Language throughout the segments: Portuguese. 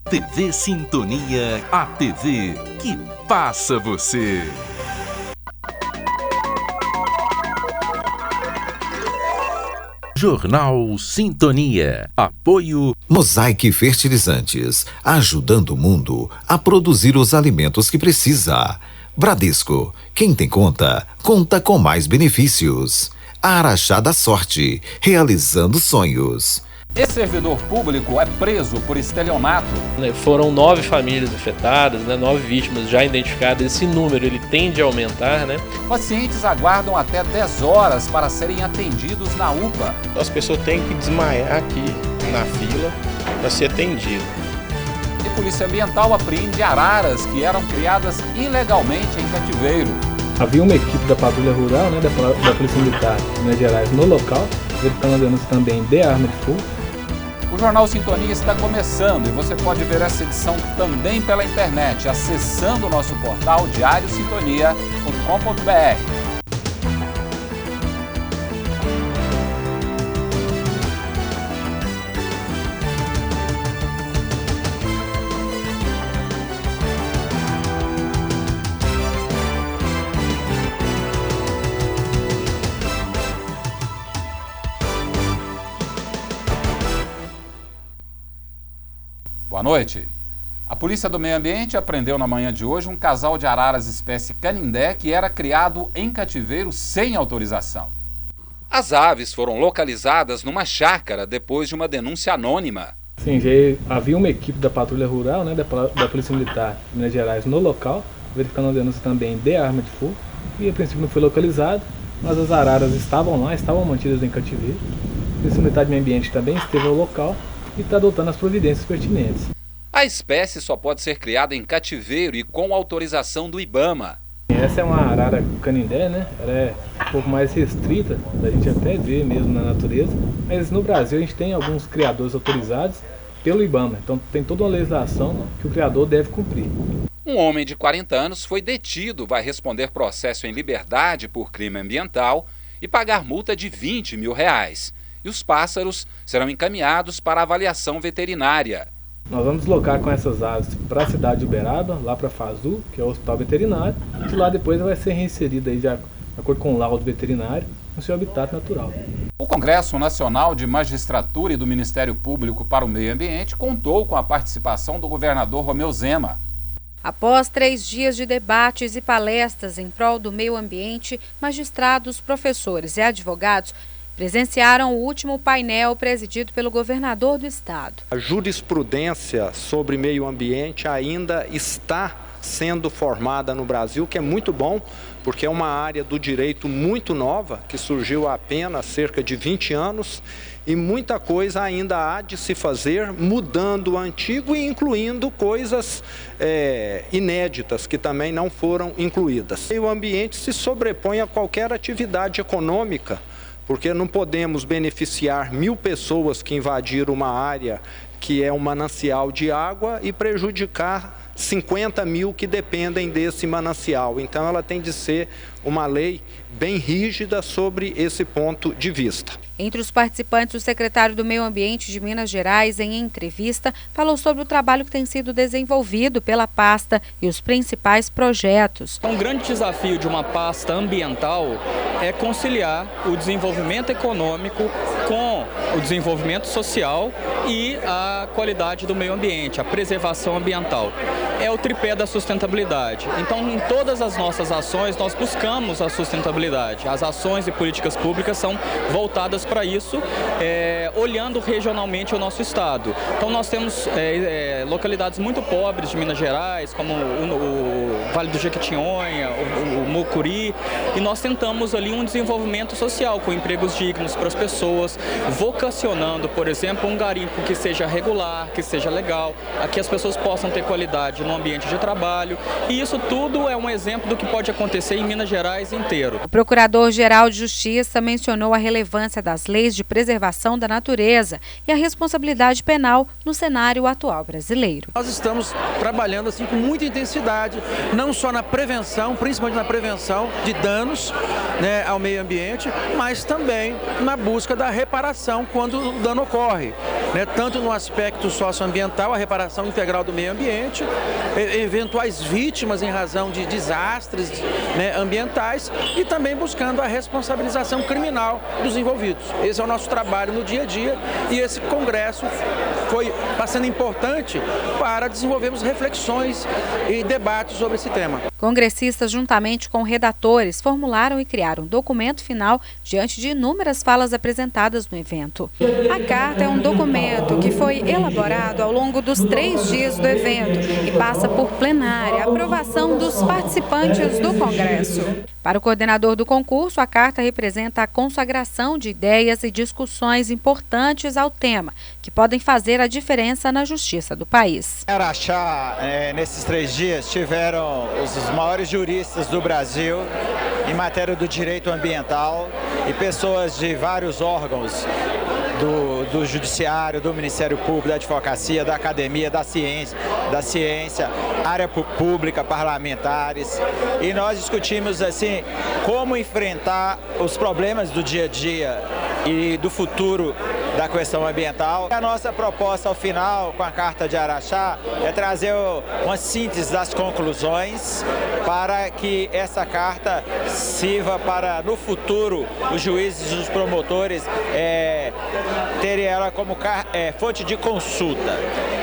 TV Sintonia, a TV que passa você. Jornal Sintonia. Apoio Mosaic Fertilizantes, ajudando o mundo a produzir os alimentos que precisa. Bradesco, quem tem conta, conta com mais benefícios. Araxá da Sorte, realizando sonhos. Esse servidor público é preso por estelionato. Foram 9 famílias afetadas, 9 vítimas já identificadas. Esse número ele tende a aumentar. Pacientes aguardam até 10 horas para serem atendidos na UPA. As pessoas têm que desmaiar aqui na fila para ser atendido. E Polícia Ambiental apreende araras que eram criadas ilegalmente em cativeiro. Havia uma equipe da Patrulha Rural, da Polícia Militar de Minas Gerais no local, verificando a denúncia também de arma de fogo. O Jornal Sintonia está começando e você pode ver essa edição também pela internet, acessando o nosso portal diariosintonia.com.br. Boa noite. A Polícia do Meio Ambiente apreendeu na manhã de hoje um casal de araras espécie canindé que era criado em cativeiro sem autorização. As aves foram localizadas numa chácara depois de uma denúncia anônima. Sim, já havia uma equipe da Patrulha Rural, da Polícia Militar de Minas Gerais no local, verificando a denúncia também de arma de fogo, e a princípio não foi localizado, mas as araras estavam lá, estavam mantidas em cativeiro. A Polícia Militar de Meio Ambiente também esteve ao local e está adotando as providências pertinentes. A espécie só pode ser criada em cativeiro e com autorização do IBAMA. Essa é uma arara canindé, Ela é um pouco mais restrita, da gente até ver mesmo na natureza, mas no Brasil a gente tem alguns criadores autorizados pelo IBAMA, então tem toda uma legislação que o criador deve cumprir. Um homem de 40 anos foi detido, vai responder processo em liberdade por crime ambiental e pagar multa de R$20 mil. E os pássaros serão encaminhados para avaliação veterinária. Nós vamos deslocar com essas aves para a cidade de Uberaba, lá para a FASU, que é o hospital veterinário, e de lá depois vai ser reinserida aí, de acordo com o laudo veterinário, no seu habitat natural. O Congresso Nacional de Magistratura e do Ministério Público para o Meio Ambiente contou com a participação do governador Romeu Zema. Após 3 dias de debates e palestras em prol do meio ambiente, magistrados, professores e advogados presenciaram o último painel presidido pelo governador do estado. A jurisprudência sobre meio ambiente ainda está sendo formada no Brasil, que é muito bom, porque é uma área do direito muito nova, que surgiu há apenas cerca de 20 anos, e muita coisa ainda há de se fazer, mudando o antigo e incluindo coisas inéditas, que também não foram incluídas. O meio ambiente se sobrepõe a qualquer atividade econômica, porque não podemos beneficiar 1.000 pessoas que invadiram uma área que é um manancial de água e prejudicar 50 mil que dependem desse manancial. Então ela tem de ser uma lei bem rígida sobre esse ponto de vista. Entre os participantes, o secretário do Meio Ambiente de Minas Gerais, em entrevista, falou sobre o trabalho que tem sido desenvolvido pela pasta e os principais projetos. Um grande desafio de uma pasta ambiental é conciliar o desenvolvimento econômico com o desenvolvimento social e a qualidade do meio ambiente, a preservação ambiental. É o tripé da sustentabilidade. Então, em todas as nossas ações, nós buscamos a sustentabilidade. As ações e políticas públicas são voltadas para isso, olhando regionalmente o nosso estado. Então, nós temos localidades muito pobres de Minas Gerais, como o Vale do Jequitinhonha, o Mucuri, e nós tentamos ali um desenvolvimento social, com empregos dignos para as pessoas, vocacionando, por exemplo, um garimpo que seja regular, que seja legal, a que as pessoas possam ter qualidade no ambiente de trabalho. E isso tudo é um exemplo do que pode acontecer em Minas Gerais Gerais inteiro. O Procurador-Geral de Justiça mencionou a relevância das leis de preservação da natureza e a responsabilidade penal no cenário atual brasileiro. Nós estamos trabalhando assim com muita intensidade, não só na prevenção, principalmente na prevenção de danos, né, ao meio ambiente, mas também na busca da reparação quando o dano ocorre, né, tanto no aspecto socioambiental, a reparação integral do meio ambiente, eventuais vítimas em razão de desastres, né, ambientais, e também buscando a responsabilização criminal dos envolvidos. Esse é o nosso trabalho no dia a dia e esse congresso está sendo importante para desenvolvermos reflexões e debates sobre esse tema. Congressistas, juntamente com redatores, formularam e criaram um documento final diante de inúmeras falas apresentadas no evento. A carta é um documento que foi elaborado ao longo dos 3 dias do evento e passa por plenária, aprovação dos participantes do Congresso. Para o coordenador do concurso, a carta representa a consagração de ideias e discussões importantes ao tema, que podem fazer a diferença na justiça do país. Em Araxá, nesses 3 dias, tiveram os maiores juristas do Brasil em matéria do direito ambiental e pessoas de vários órgãos do Judiciário, do Ministério Público, da Advocacia, da Academia, da ciência, área pública, parlamentares. E nós discutimos assim como enfrentar os problemas do dia a dia e do futuro da questão ambiental. A nossa proposta ao final, com a Carta de Araxá, é trazer uma síntese das conclusões para que essa carta sirva para, no futuro, os juízes e os promotores terem ela como fonte de consulta.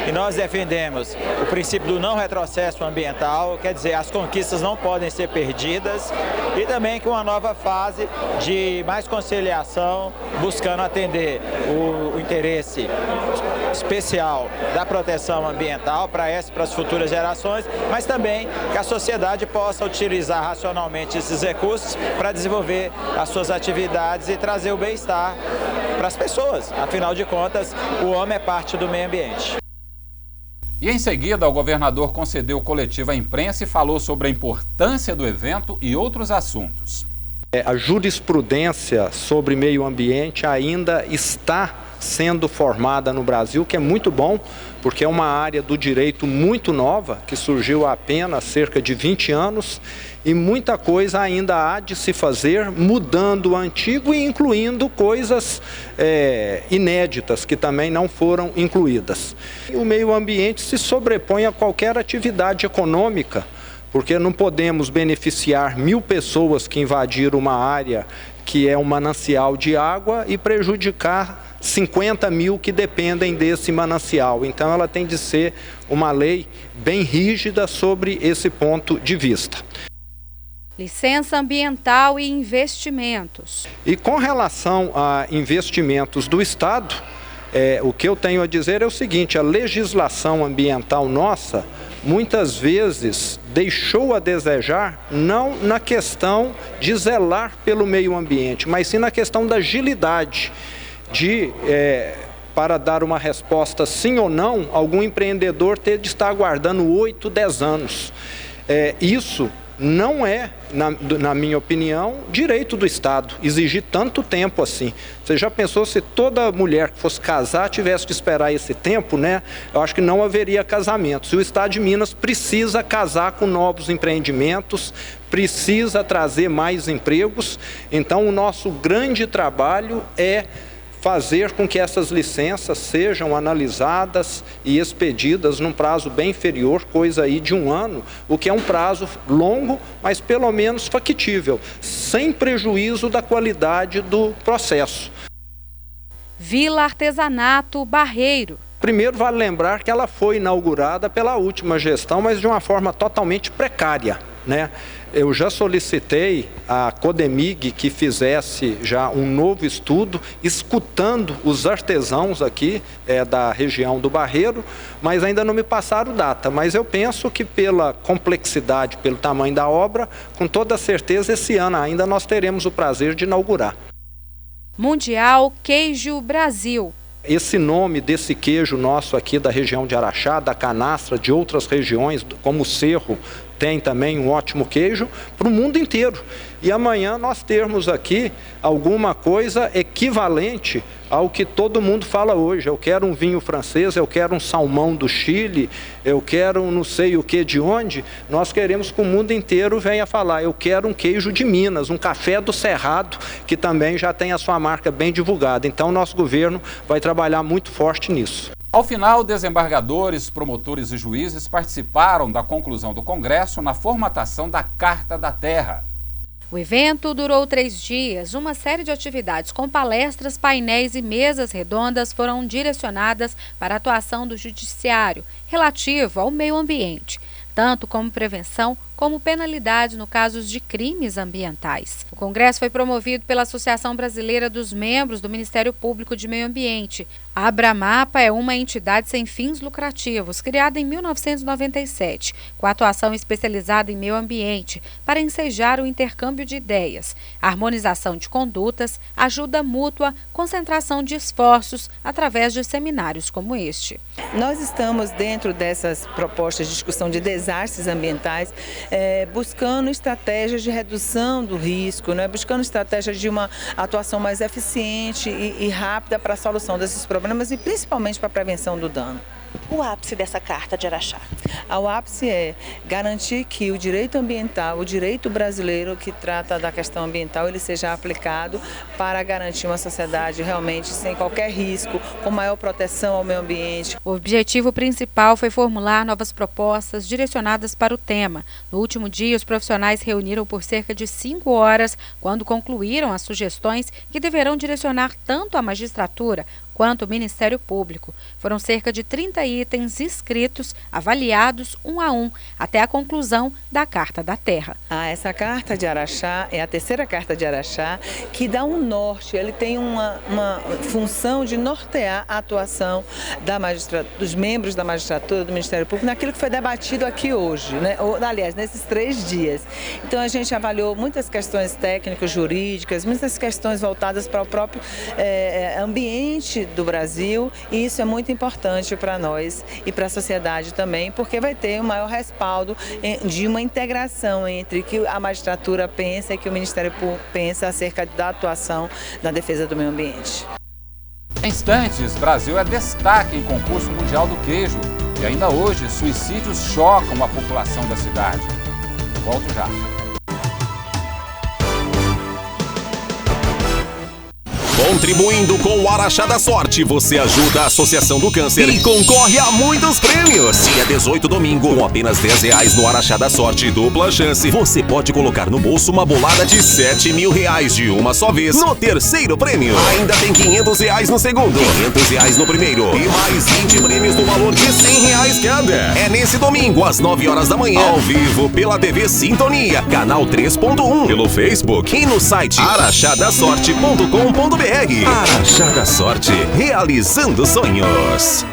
E nós defendemos o princípio do não retrocesso ambiental, quer dizer, as conquistas não podem ser perdidas, e também com uma nova fase de mais conciliação, buscando atender o interesse especial da proteção ambiental para as futuras gerações, mas também que a sociedade possa utilizar racionalmente esses recursos para desenvolver as suas atividades e trazer o bem-estar para as pessoas. Afinal de contas, o homem é parte do meio ambiente. E em seguida, o governador concedeu coletiva à imprensa e falou sobre a importância do evento e outros assuntos. A jurisprudência sobre meio ambiente ainda está sendo formada no Brasil, que é muito bom, porque é uma área do direito muito nova, que surgiu há apenas cerca de 20 anos, e muita coisa ainda há de se fazer, mudando o antigo e incluindo coisas inéditas, que também não foram incluídas. O meio ambiente se sobrepõe a qualquer atividade econômica, porque não podemos beneficiar 1000 pessoas que invadiram uma área que é um manancial de água e prejudicar 50.000 que dependem desse manancial. Então ela tem de ser uma lei bem rígida sobre esse ponto de vista. Licença ambiental e investimentos. E com relação a investimentos do Estado, o que eu tenho a dizer é o seguinte: a legislação ambiental nossa muitas vezes deixou a desejar, não na questão de zelar pelo meio ambiente, mas sim na questão da agilidade para dar uma resposta sim ou não, algum empreendedor ter de estar aguardando 8, 10 anos. Isso não é, na minha opinião, direito do Estado, exigir tanto tempo assim. Você já pensou se toda mulher que fosse casar tivesse de esperar esse tempo, né? Eu acho que não haveria casamento. Se o Estado de Minas precisa casar com novos empreendimentos, precisa trazer mais empregos, então o nosso grande trabalho é fazer com que essas licenças sejam analisadas e expedidas num prazo bem inferior, coisa aí de 1 ano, o que é um prazo longo, mas pelo menos factível, sem prejuízo da qualidade do processo. Vila Artesanato Barreiro. Primeiro, vale lembrar que ela foi inaugurada pela última gestão, mas de uma forma totalmente precária, né? Eu já solicitei à Codemig que fizesse já um novo estudo, escutando os artesãos aqui da região do Barreiro, mas ainda não me passaram data. Mas eu penso que pela complexidade, pelo tamanho da obra, com toda certeza esse ano ainda nós teremos o prazer de inaugurar. Mundial Queijo Brasil. Esse nome desse queijo nosso aqui da região de Araxá, da Canastra, de outras regiões, como o Cerro, tem também um ótimo queijo, para o mundo inteiro. E amanhã nós termos aqui alguma coisa equivalente ao que todo mundo fala hoje. Eu quero um vinho francês, eu quero um salmão do Chile, eu quero não sei o que de onde. Nós queremos que o mundo inteiro venha falar, eu quero um queijo de Minas, um café do Cerrado, que também já tem a sua marca bem divulgada. Então nosso governo vai trabalhar muito forte nisso. Ao final, desembargadores, promotores e juízes participaram da conclusão do Congresso na formatação da Carta da Terra. O evento durou 3 dias. Uma série de atividades com palestras, painéis e mesas redondas foram direcionadas para a atuação do judiciário relativo ao meio ambiente, tanto como prevenção como penalidades no caso de crimes ambientais. O congresso foi promovido pela Associação Brasileira dos Membros do Ministério Público de Meio Ambiente. A Abramapa é uma entidade sem fins lucrativos, criada em 1997, com atuação especializada em meio ambiente, para ensejar o intercâmbio de ideias, harmonização de condutas, ajuda mútua, concentração de esforços através de seminários como este. Nós estamos dentro dessas propostas de discussão de desastres ambientais, buscando estratégias de redução do risco, buscando estratégias de uma atuação mais eficiente e rápida para a solução desses problemas e principalmente para a prevenção do dano. O ápice dessa Carta de Araxá? O ápice é garantir que o direito ambiental, o direito brasileiro que trata da questão ambiental, ele seja aplicado para garantir uma sociedade realmente sem qualquer risco, com maior proteção ao meio ambiente. O objetivo principal foi formular novas propostas direcionadas para o tema. No último dia, os profissionais reuniram por cerca de 5 horas, quando concluíram as sugestões que deverão direcionar tanto a magistratura quanto o Ministério Público. Foram cerca de 30 itens inscritos, avaliados um a um, até a conclusão da Carta da Terra. Essa Carta de Araxá é a terceira Carta de Araxá, que dá um norte, ele tem uma função de nortear a atuação dos membros da magistratura, do Ministério Público, naquilo que foi debatido aqui hoje, aliás, nesses 3 dias. Então a gente avaliou muitas questões técnicas, jurídicas, muitas questões voltadas para o próprio ambiente do Brasil, e isso é muito importante para nós e para a sociedade também, porque vai ter um maior respaldo de uma integração entre o que a magistratura pensa e que o Ministério Público pensa acerca da atuação na defesa do meio ambiente. Em instantes, Brasil é destaque em concurso mundial do queijo e ainda hoje suicídios chocam a população da cidade. Volto já. Contribuindo com o Araxá da Sorte, você ajuda a Associação do Câncer e concorre a muitos prêmios. Dia 18, domingo, com apenas R$10 no Araxá da Sorte dupla chance, você pode colocar no bolso uma bolada de R$7.000 de uma só vez no terceiro prêmio. Ainda tem R$500 no segundo, R$500 no primeiro e mais 20 prêmios no valor de R$100 cada. É nesse domingo, às 9 horas da manhã, ao vivo pela TV Sintonia, canal 3.1, pelo Facebook e no site araxadasorte.com.br. Araxá da Sorte, realizando sonhos.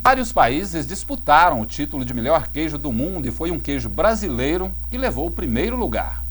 Vários países disputaram o título de melhor queijo do mundo e foi um queijo brasileiro que levou o primeiro lugar.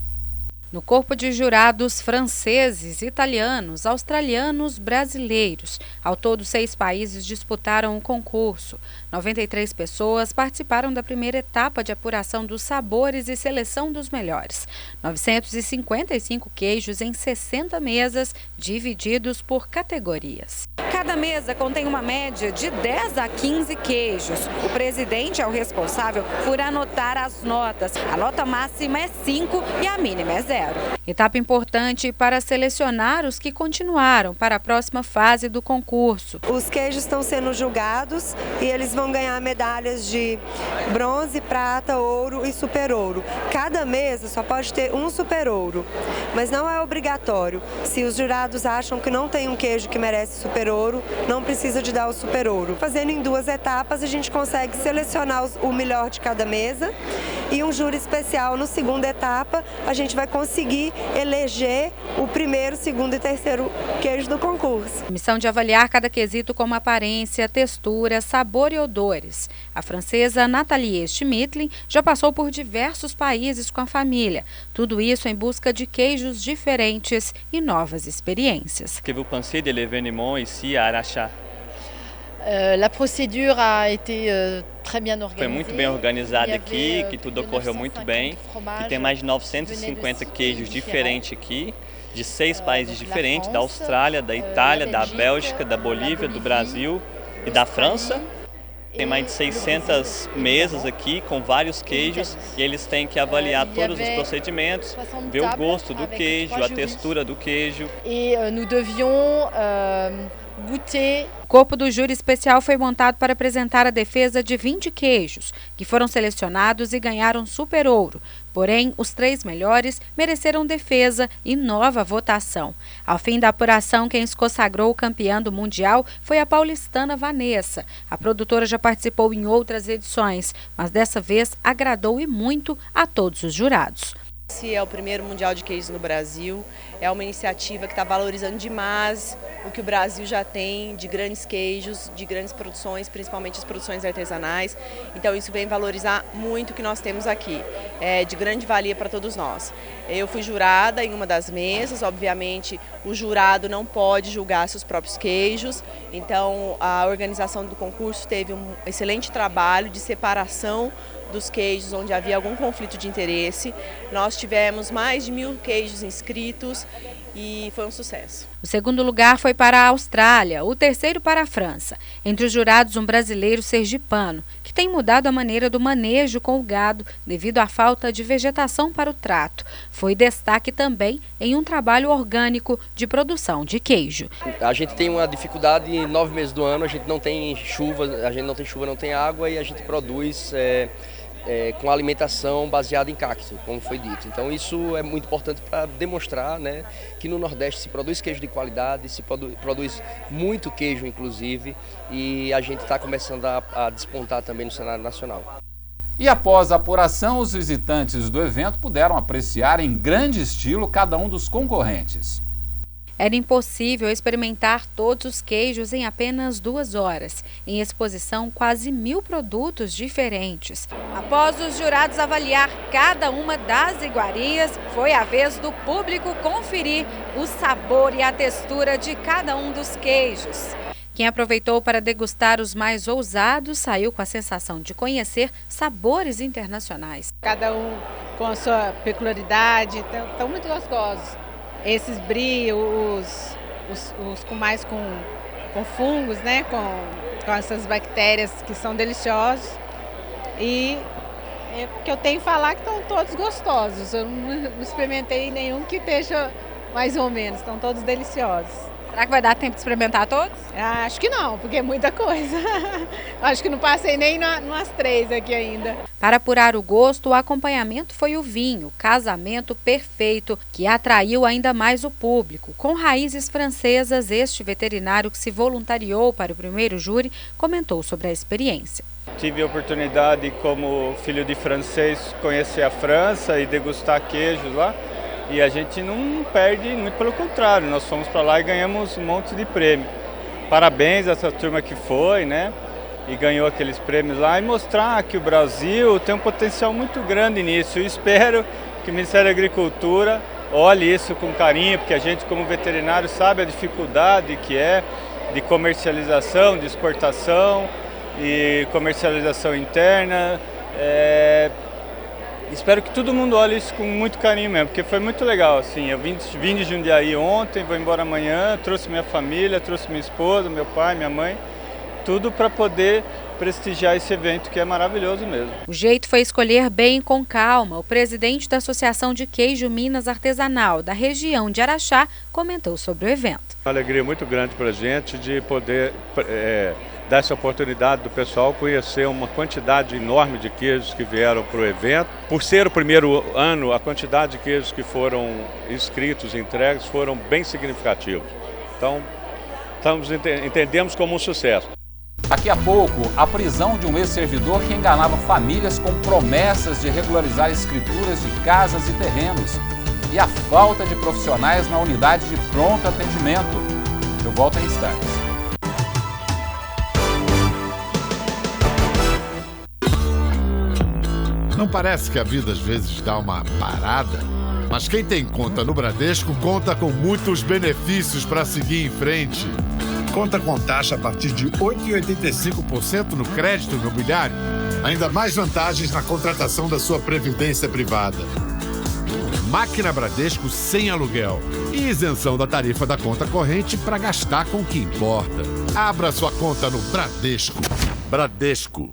No corpo de jurados franceses, italianos, australianos, brasileiros. Ao todo, 6 países disputaram o concurso. 93 pessoas participaram da primeira etapa de apuração dos sabores e seleção dos melhores. 955 queijos em 60 mesas, divididos por categorias. Cada mesa contém uma média de 10 a 15 queijos. O presidente é o responsável por anotar as notas. A nota máxima é 5 e a mínima é 0. Etapa importante para selecionar os que continuaram para a próxima fase do concurso. Os queijos estão sendo julgados e eles vão ganhar medalhas de bronze, prata, ouro e super ouro. Cada mesa só pode ter um super ouro, mas não é obrigatório. Se os jurados acham que não tem um queijo que merece super ouro, não precisa de dar o super ouro. Fazendo em 2 etapas, a gente consegue selecionar o melhor de cada mesa e um júri especial no segunda etapa, a gente vai conseguir eleger o primeiro, segundo e terceiro queijo do concurso. A missão de avaliar cada quesito como aparência, textura, sabor e odores. A francesa Nathalie Schmitlin já passou por diversos países com a família. Tudo isso em busca de queijos diferentes e novas experiências. Que vous pensez de l'événement ici à Araxá? La procédure a été très bien organisée. Foi muito bem organizado aqui, que tudo ocorreu muito bem. E tem mais de 950 queijos diferentes aqui, de 6 países diferentes, da Austrália, da Itália, da Bélgica, da Bolívia, do Brasil e da França. Tem mais de 600 mesas aqui com vários queijos e eles têm que avaliar todos os procedimentos, ver o gosto do queijo, a textura do queijo. E nós devions goûter. O corpo do júri especial foi montado para apresentar a defesa de 20 queijos, que foram selecionados e ganharam super ouro. Porém, os 3 melhores mereceram defesa e nova votação. Ao fim da apuração, quem se consagrou campeã do Mundial foi a paulistana Vanessa. A produtora já participou em outras edições, mas dessa vez agradou e muito a todos os jurados. Esse é o primeiro Mundial de Queijos no Brasil, é uma iniciativa que está valorizando demais o que o Brasil já tem de grandes queijos, de grandes produções, principalmente as produções artesanais. Então isso vem valorizar muito o que nós temos aqui, é de grande valia para todos nós. Eu fui jurada em uma das mesas, obviamente o jurado não pode julgar seus próprios queijos, então a organização do concurso teve um excelente trabalho de separação dos queijos onde havia algum conflito de interesse. Nós tivemos mais de 1.000 queijos inscritos e foi um sucesso. O segundo lugar foi para a Austrália, o terceiro para a França. Entre os jurados, um brasileiro sergipano, que tem mudado a maneira do manejo com o gado devido à falta de vegetação para o trato. Foi destaque também em um trabalho orgânico de produção de queijo. A gente tem uma dificuldade em 9 meses do ano, a gente não tem chuva, não tem água e a gente produz com alimentação baseada em cacto, como foi dito. Então isso é muito importante para demonstrar, né, que no Nordeste se produz queijo de qualidade, se produz muito queijo inclusive, e a gente está começando a despontar também no cenário nacional. E após a apuração, os visitantes do evento puderam apreciar em grande estilo cada um dos concorrentes. Era impossível experimentar todos os queijos em apenas 2 horas. Em exposição, quase 1.000 produtos diferentes. Após os jurados avaliar cada uma das iguarias, foi a vez do público conferir o sabor e a textura de cada um dos queijos. Quem aproveitou para degustar os mais ousados saiu com a sensação de conhecer sabores internacionais. Cada um com a sua peculiaridade, estão muito gostosos. Esses brie, os com fungos, né? Com essas bactérias que são deliciosos. E o que eu tenho que falar é que estão todos gostosos. Eu não experimentei nenhum que esteja mais ou menos, estão todos deliciosos. Será que vai dar tempo de experimentar todos? Acho que não, porque é muita coisa. Acho que não passei nem nas 3 aqui ainda. Para apurar o gosto, o acompanhamento foi o vinho, casamento perfeito, que atraiu ainda mais o público. Com raízes francesas, este veterinário que se voluntariou para o primeiro júri comentou sobre a experiência. Tive a oportunidade, como filho de francês, conhecer a França e degustar queijos lá. E a gente não perde, muito pelo contrário, nós fomos para lá e ganhamos um monte de prêmio. Parabéns a essa turma que foi, né? E ganhou aqueles prêmios lá e mostrar que o Brasil tem um potencial muito grande nisso. Eu espero que o Ministério da Agricultura olhe isso com carinho, porque a gente como veterinário sabe a dificuldade que é de comercialização, de exportação e comercialização interna. Espero que todo mundo olhe isso com muito carinho mesmo, porque foi muito legal, assim. Eu vim de Jundiaí ontem, vou embora amanhã, trouxe minha família, trouxe minha esposa, meu pai, minha mãe, tudo para poder prestigiar esse evento que é maravilhoso mesmo. O jeito foi escolher bem e com calma. O presidente da Associação de Queijo Minas Artesanal da região de Araxá comentou sobre o evento. Uma alegria muito grande para a gente de poder dar essa oportunidade do pessoal conhecer uma quantidade enorme de queijos que vieram para o evento. Por ser o primeiro ano, a quantidade de queijos que foram inscritos e entregues foram bem significativos. Então, entendemos como um sucesso. Daqui a pouco, a prisão de um ex-servidor que enganava famílias com promessas de regularizar escrituras de casas e terrenos. E a falta de profissionais na unidade de pronto atendimento. Eu volto em instantes. Não parece que a vida às vezes dá uma parada? Mas quem tem conta no Bradesco conta com muitos benefícios para seguir em frente. Conta com taxa a partir de 8,85% no crédito imobiliário. Ainda mais vantagens na contratação da sua previdência privada. Máquina Bradesco sem aluguel. E isenção da tarifa da conta corrente para gastar com o que importa. Abra sua conta no Bradesco. Bradesco.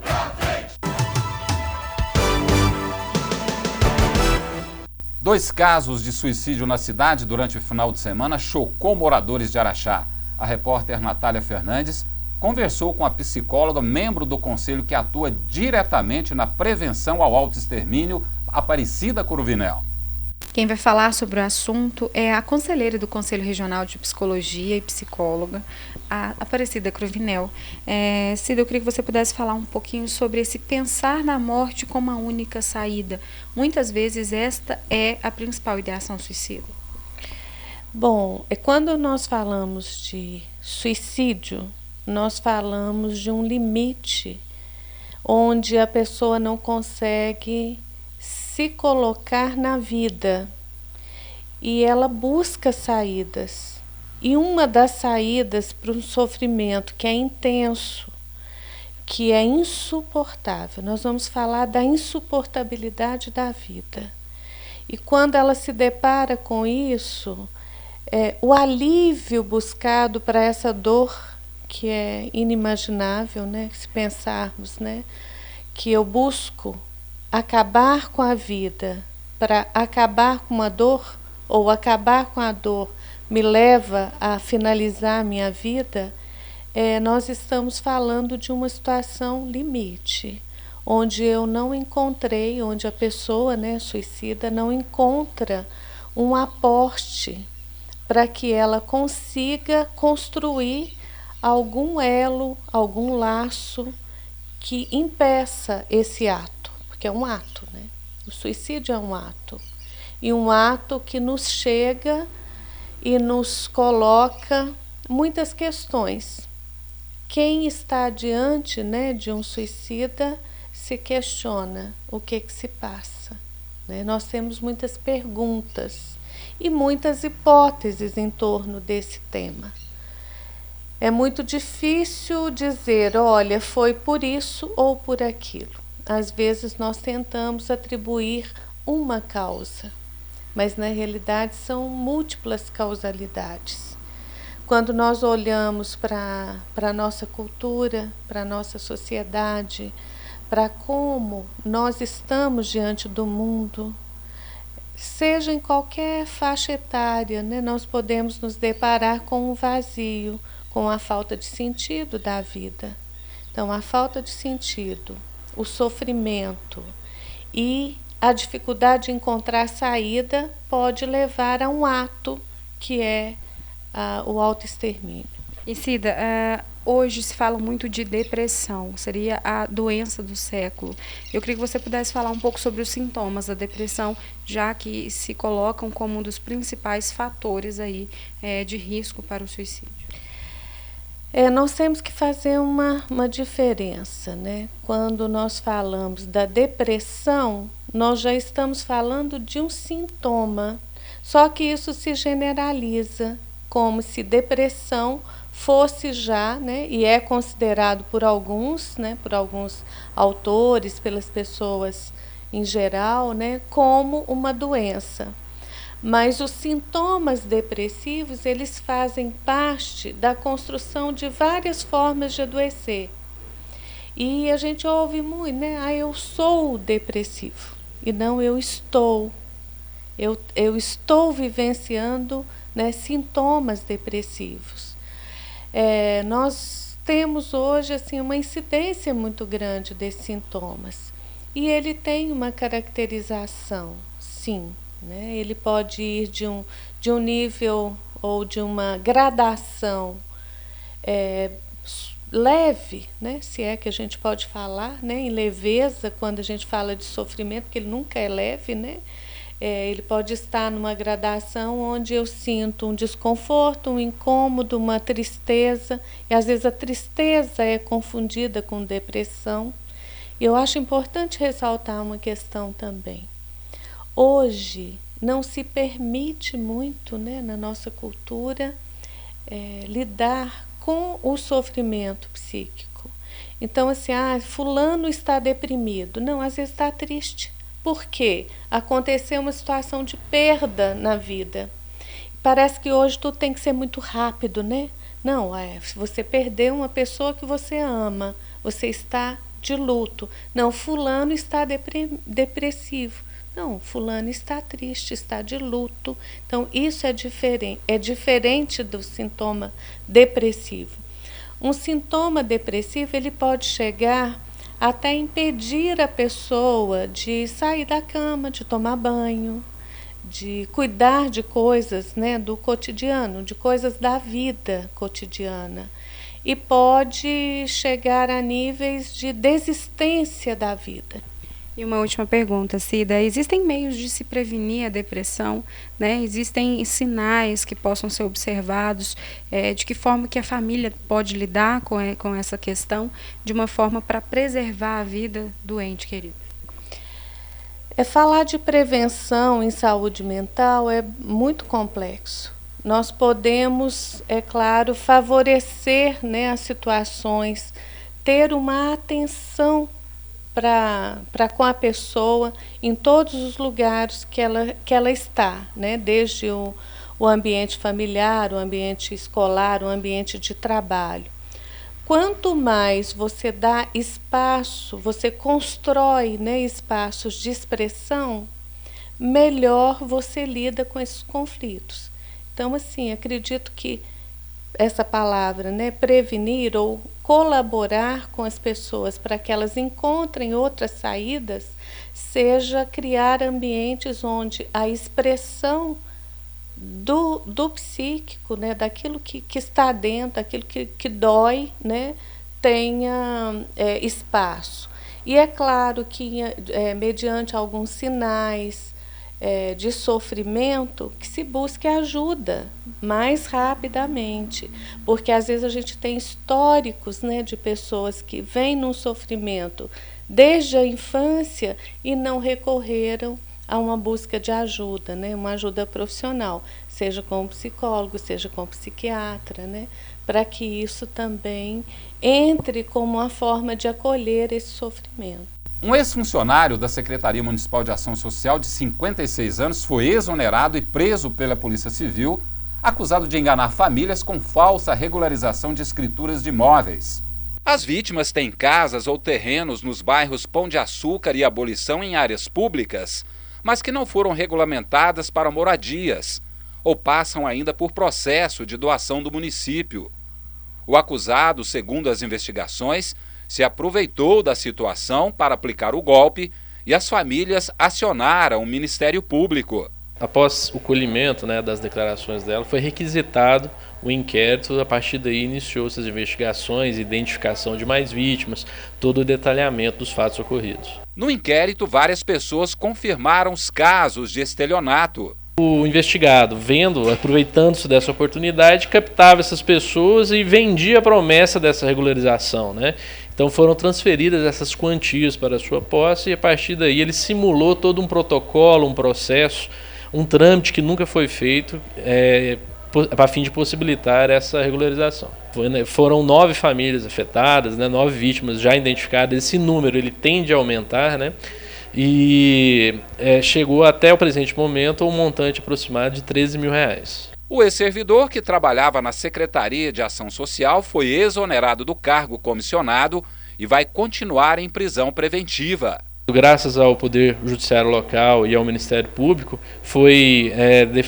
Dois casos de suicídio na cidade durante o final de semana chocou moradores de Araxá. A repórter Natália Fernandes conversou com a psicóloga, membro do conselho que atua diretamente na prevenção ao autoextermínio, Aparecida Cruvinel. Quem vai falar sobre o assunto é a conselheira do Conselho Regional de Psicologia e psicóloga, a Aparecida Cruvinel. Cida, eu queria que você pudesse falar um pouquinho sobre esse pensar na morte como a única saída. Muitas vezes esta é a principal ideação suicida. Bom, quando nós falamos de suicídio, nós falamos de um limite onde a pessoa não consegue se colocar na vida e ela busca saídas. E uma das saídas para um sofrimento que é intenso, que é insuportável, nós vamos falar da insuportabilidade da vida. E quando ela se depara com isso, o alívio buscado para essa dor que é inimaginável, né? Se pensarmos, né, que eu busco acabar com a vida para acabar com uma dor, ou acabar com a dor me leva a finalizar a minha vida, nós estamos falando de uma situação limite, onde eu não encontrei, onde a pessoa, né, suicida não encontra um aporte para que ela consiga construir algum elo, algum laço que impeça esse ato. Porque é um ato, né? O suicídio é um ato. E um ato que nos chega e nos coloca muitas questões. Quem está diante, né, de um suicida se questiona o que se passa, né? Nós temos muitas perguntas e muitas hipóteses em torno desse tema. É muito difícil dizer, olha, foi por isso ou por aquilo. Às vezes nós tentamos atribuir uma causa, mas na realidade são múltiplas causalidades. Quando nós olhamos para a nossa cultura, para a nossa sociedade, para como nós estamos diante do mundo, seja em qualquer faixa etária, né, nós podemos nos deparar com um vazio, com a falta de sentido da vida. Então, a falta de sentido, o sofrimento e a dificuldade de encontrar saída pode levar a um ato que é o autoextermínio. E Cida, hoje se fala muito de depressão, seria a doença do século. Eu queria que você pudesse falar um pouco sobre os sintomas da depressão, já que se colocam como um dos principais fatores aí, de risco para o suicídio. Nós temos que fazer uma diferença, né? Quando nós falamos da depressão, nós já estamos falando de um sintoma, só que isso se generaliza, como se depressão fosse já, né, e é considerado por alguns, né, por alguns autores, pelas pessoas em geral, né, como uma doença. Mas os sintomas depressivos, eles fazem parte da construção de várias formas de adoecer. E a gente ouve muito, né? Eu sou depressivo. E não, eu estou. Eu estou vivenciando, né, sintomas depressivos. Nós temos hoje assim, uma incidência muito grande desses sintomas. E ele tem uma caracterização, sim. Né? Ele pode ir de um nível ou de uma gradação leve, né? Se é que a gente pode falar, né? Em leveza, quando a gente fala de sofrimento, porque ele nunca é leve, né? Ele pode estar numa gradação onde eu sinto um desconforto, um incômodo, uma tristeza, e às vezes a tristeza é confundida com depressão. E eu acho importante ressaltar uma questão também. Hoje não se permite muito, né, na nossa cultura lidar com o sofrimento psíquico. Então, assim, fulano está deprimido. Não, às vezes está triste. Por quê? Aconteceu uma situação de perda na vida. Parece que hoje tudo tem que ser muito rápido, né? Não, se você perdeu uma pessoa que você ama, você está de luto. Não, fulano está depressivo. Não, fulano está triste, está de luto. Então, isso é diferente do sintoma depressivo. Um sintoma depressivo, ele pode chegar até impedir a pessoa de sair da cama, de tomar banho, de cuidar de coisas, né, do cotidiano, de coisas da vida cotidiana. E pode chegar a níveis de desistência da vida. E uma última pergunta, Cida. Existem meios de se prevenir a depressão, né? Existem sinais que possam ser observados? De que forma que a família pode lidar com essa questão de uma forma para preservar a vida do ente querido? Falar de prevenção em saúde mental é muito complexo. Nós podemos, é claro, favorecer, né, as situações, ter uma atenção para com a pessoa em todos os lugares que ela está, né? Desde o ambiente familiar, o ambiente escolar, o ambiente de trabalho. Quanto mais você dá espaço, você constrói, né, espaços de expressão, melhor você lida com esses conflitos. Então, assim, acredito que essa palavra, né, prevenir ou colaborar com as pessoas para que elas encontrem outras saídas, seja criar ambientes onde a expressão do psíquico, né, daquilo que está dentro, aquilo que dói, né, tenha espaço. E é claro que, mediante alguns sinais de sofrimento, que se busque ajuda mais rapidamente, porque às vezes a gente tem históricos, né, de pessoas que vêm num sofrimento desde a infância e não recorreram a uma busca de ajuda, né, uma ajuda profissional, seja com um psicólogo, seja com um psiquiatra, né, para que isso também entre como uma forma de acolher esse sofrimento. Um ex-funcionário da Secretaria Municipal de Ação Social de 56 anos foi exonerado e preso pela Polícia Civil, acusado de enganar famílias com falsa regularização de escrituras de imóveis. As vítimas têm casas ou terrenos nos bairros Pão de Açúcar e Abolição em áreas públicas, mas que não foram regulamentadas para moradias, ou passam ainda por processo de doação do município. O acusado, segundo as investigações, se aproveitou da situação para aplicar o golpe e as famílias acionaram o Ministério Público. Após o colhimento, né, das declarações dela, foi requisitado o inquérito. A partir daí iniciou-se as investigações, identificação de mais vítimas, todo o detalhamento dos fatos ocorridos. No inquérito, várias pessoas confirmaram os casos de estelionato. O investigado, aproveitando-se dessa oportunidade, captava essas pessoas e vendia a promessa dessa regularização, né? Então foram transferidas essas quantias para a sua posse e a partir daí ele simulou todo um protocolo, um processo, um trâmite que nunca foi feito a fim de possibilitar essa regularização. Foram 9 famílias afetadas, né, 9 vítimas já identificadas. Esse número ele tende a aumentar, né? E chegou até o presente momento um montante aproximado de R$13 mil. O ex-servidor, que trabalhava na Secretaria de Ação Social, foi exonerado do cargo comissionado e vai continuar em prisão preventiva. Graças ao Poder Judiciário Local e ao Ministério Público, foi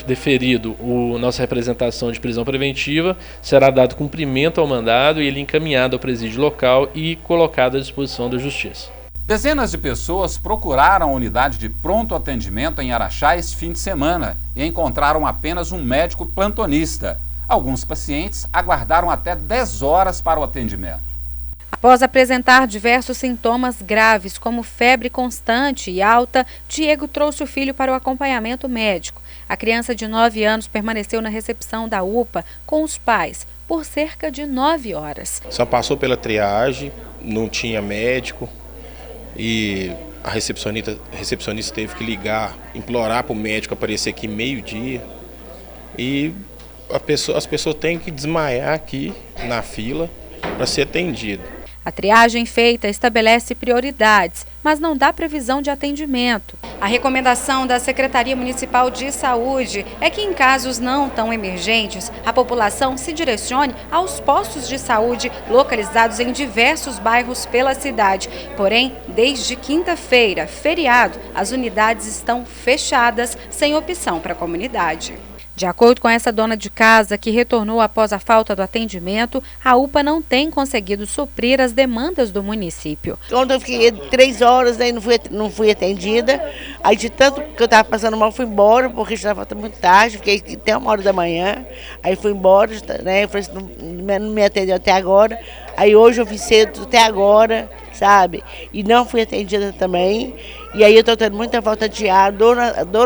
deferido nossa representação de prisão preventiva, será dado cumprimento ao mandado e ele encaminhado ao presídio local e colocado à disposição da Justiça. Dezenas de pessoas procuraram a unidade de pronto atendimento em Araxá esse fim de semana e encontraram apenas um médico plantonista. Alguns pacientes aguardaram até 10 horas para o atendimento. Após apresentar diversos sintomas graves, como febre constante e alta, Diego trouxe o filho para o acompanhamento médico. A criança de 9 anos permaneceu na recepção da UPA com os pais por cerca de 9 horas. Só passou pela triagem, não tinha médico. E a recepcionista teve que ligar, implorar para o médico aparecer aqui meio-dia. E as pessoas têm que desmaiar aqui na fila para ser atendido. A triagem feita estabelece prioridades, mas não dá previsão de atendimento. A recomendação da Secretaria Municipal de Saúde é que em casos não tão emergentes, a população se direcione aos postos de saúde localizados em diversos bairros pela cidade. Porém, desde quinta-feira, feriado, as unidades estão fechadas, sem opção para a comunidade. De acordo com essa dona de casa, que retornou após a falta do atendimento, a UPA não tem conseguido suprir as demandas do município. Ontem eu fiquei 3 horas, aí não fui atendida. Aí de tanto que eu estava passando mal, fui embora, porque já estava muito tarde, fiquei até 1h da manhã. Aí fui embora, né? Eu falei assim, não me atendeu até agora. Aí hoje eu vim cedo até agora, sabe? E não fui atendida também. E aí eu estou tendo muita falta de ar, dor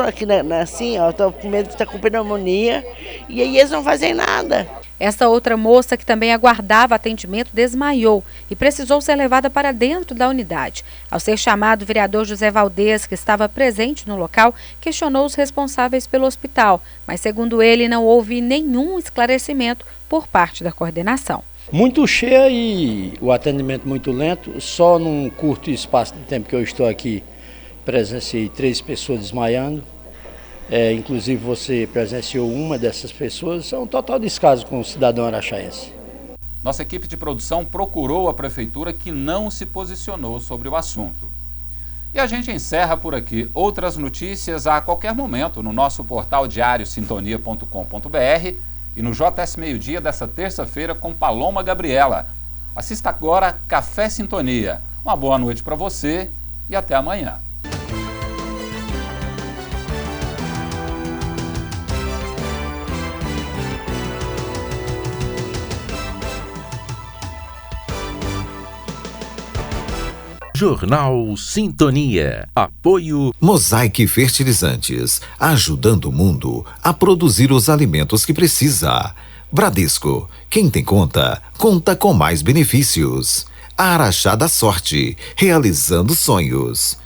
aqui assim, ó, estou com medo de estar com pneumonia. E aí eles não fazem nada. Essa outra moça, que também aguardava atendimento, desmaiou e precisou ser levada para dentro da unidade. Ao ser chamado, o vereador José Valdez, que estava presente no local, questionou os responsáveis pelo hospital, mas segundo ele não houve nenhum esclarecimento por parte da coordenação. Muito cheia e o atendimento muito lento, só num curto espaço de tempo que eu estou aqui, presenciei 3 pessoas desmaiando, inclusive você presenciou uma dessas pessoas, é um total descaso com o cidadão araxaense. Nossa equipe de produção procurou a prefeitura, que não se posicionou sobre o assunto. E a gente encerra por aqui. Outras notícias a qualquer momento no nosso portal diariosintonia.com.br e no JS Meio Dia dessa terça-feira com Paloma Gabriela. Assista agora Café Sintonia. Uma boa noite para você e até amanhã. Jornal Sintonia. Apoio Mosaic Fertilizantes, ajudando o mundo a produzir os alimentos que precisa. Bradesco, quem tem conta, conta com mais benefícios. Araxá da Sorte, realizando sonhos.